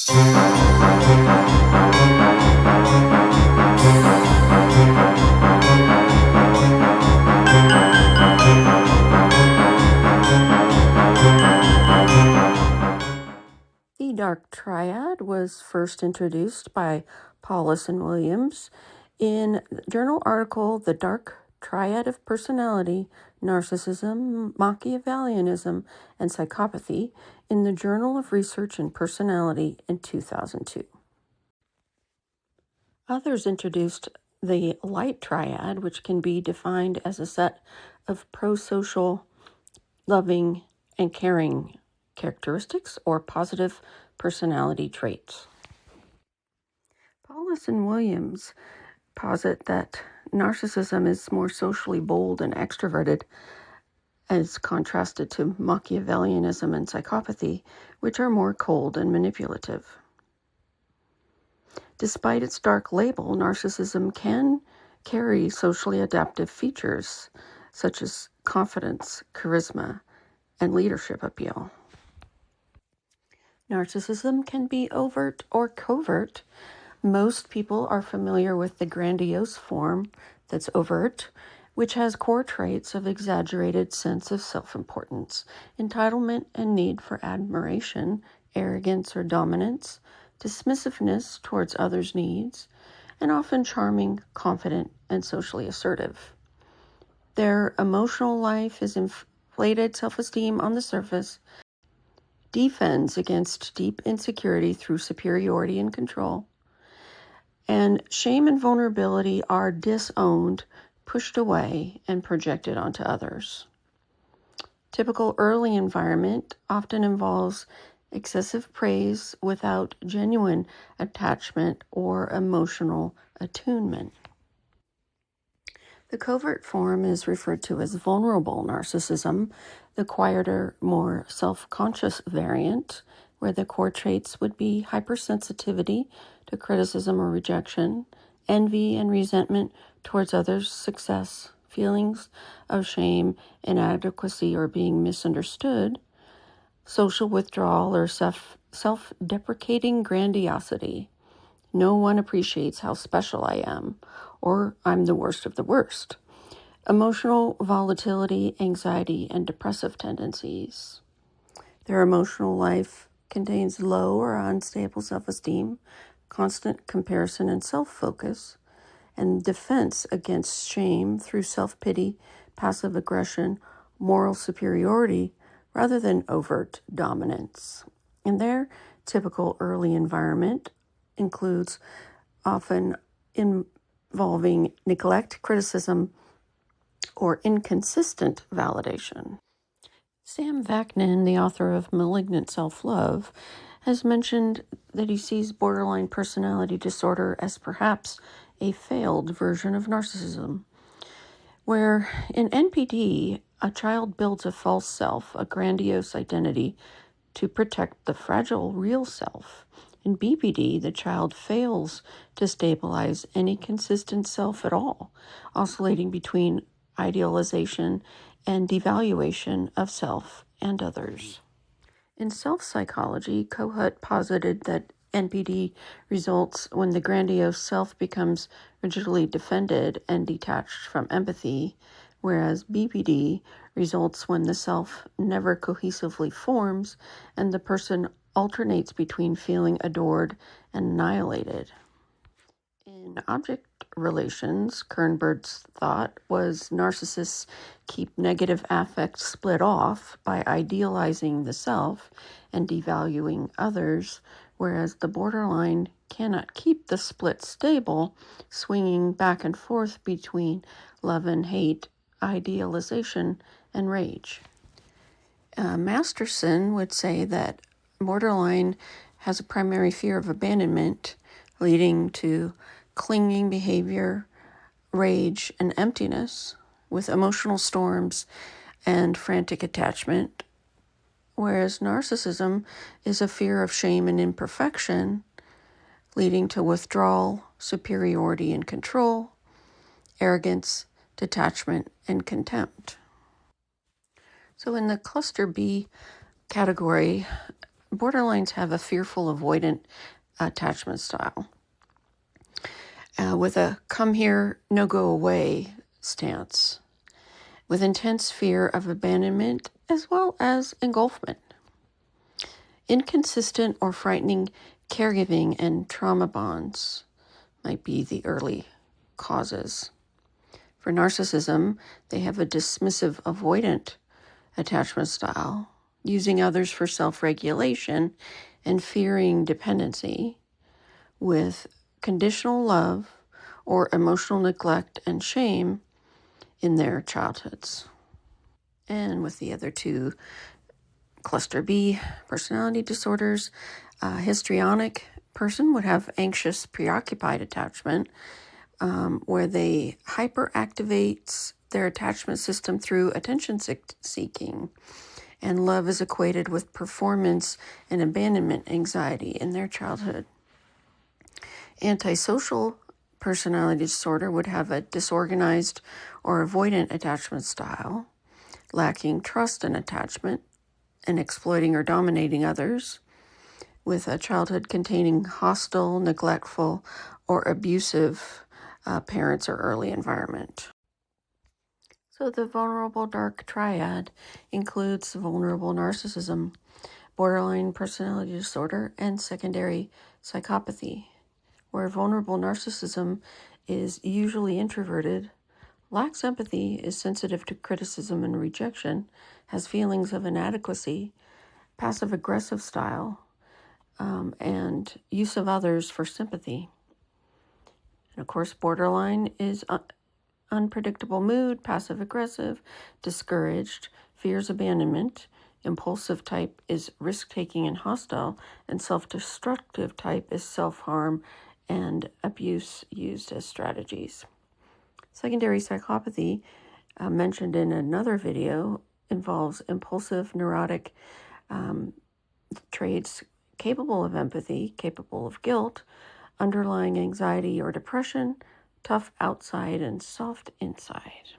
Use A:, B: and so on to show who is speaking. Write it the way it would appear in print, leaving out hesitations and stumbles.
A: The dark triad was first introduced by Paulus and Williams in the journal article The Dark Triad of Personality, Narcissism, Machiavellianism, and Psychopathy in the Journal of Research in Personality in 2002. Others introduced the light triad, which can be defined as a set of pro-social, loving, and caring characteristics or positive personality traits. Paulus and Williams posit that narcissism is more socially bold and extroverted as contrasted to Machiavellianism and psychopathy, which are more cold and manipulative. Despite its dark label, narcissism can carry socially adaptive features such as confidence, charisma, and leadership appeal. Narcissism can be overt or covert. Most people are familiar with the grandiose form that's overt, which has core traits of exaggerated sense of self-importance, entitlement and need for admiration, arrogance or dominance, dismissiveness towards others' needs, and often charming, confident, and socially assertive. Their emotional life is inflated self-esteem on the surface, defends against deep insecurity through superiority and control, and shame and vulnerability are disowned, pushed away, and projected onto others. Typical early environment often involves excessive praise without genuine attachment or emotional attunement. The covert form is referred to as vulnerable narcissism, the quieter, more self-conscious variant, where the core traits would be hypersensitivity to criticism or rejection, envy and resentment towards others' success, feelings of shame, inadequacy, or being misunderstood, social withdrawal or self-deprecating grandiosity. No one appreciates how special I am, or I'm the worst of the worst. Emotional volatility, anxiety, and depressive tendencies. Their emotional life contains low or unstable self-esteem, constant comparison and self-focus, and defense against shame through self-pity, passive aggression, moral superiority, rather than overt dominance. And their typical early environment includes often involving neglect, criticism, or inconsistent validation. Sam Vaknin, the author of Malignant Self-Love, has mentioned that he sees borderline personality disorder as perhaps a failed version of narcissism, where in NPD, a child builds a false self, a grandiose identity, to protect the fragile real self. In BPD, the child fails to stabilize any consistent self at all, oscillating between idealization and devaluation of self and others. In self-psychology, Kohut posited that NPD results when the grandiose self becomes rigidly defended and detached from empathy, whereas BPD results when the self never cohesively forms and the person alternates between feeling adored and annihilated. In object relations, Kernberg's thought was narcissists keep negative affect split off by idealizing the self and devaluing others, whereas the borderline cannot keep the split stable, swinging back and forth between love and hate, idealization, and rage. Masterson would say that borderline has a primary fear of abandonment, leading to clinging behavior, rage, and emptiness, with emotional storms and frantic attachment, whereas narcissism is a fear of shame and imperfection, leading to withdrawal, superiority and control, arrogance, detachment, and contempt. So in the cluster B category, borderlines have a fearful avoidant attachment style with a come here, no go away stance, with intense fear of abandonment as well as engulfment. Inconsistent or frightening caregiving and trauma bonds might be the early causes. For narcissism, they have a dismissive avoidant attachment style, using others for self-regulation and fearing dependency, with conditional love or emotional neglect and shame in their childhoods. And with the other two, cluster B personality disorders, a histrionic person would have anxious, preoccupied attachment, where they hyperactivate their attachment system through attention seeking. And love is equated with performance and abandonment anxiety in their childhood. Antisocial personality disorder would have a disorganized or avoidant attachment style, lacking trust and attachment, and exploiting or dominating others, with a childhood containing hostile, neglectful, or abusive parents or early environment. So the vulnerable dark triad includes vulnerable narcissism, borderline personality disorder, and secondary psychopathy, where vulnerable narcissism is usually introverted, lacks empathy, is sensitive to criticism and rejection, has feelings of inadequacy, passive-aggressive style, and use of others for sympathy. And of course, borderline is unpredictable mood, passive-aggressive, discouraged, fears abandonment. Impulsive type is risk-taking and hostile, and self-destructive type is self-harm and abuse used as strategies. Secondary psychopathy, mentioned in another video, involves impulsive, neurotic traits capable of empathy, capable of guilt, underlying anxiety or depression, tough outside and soft inside.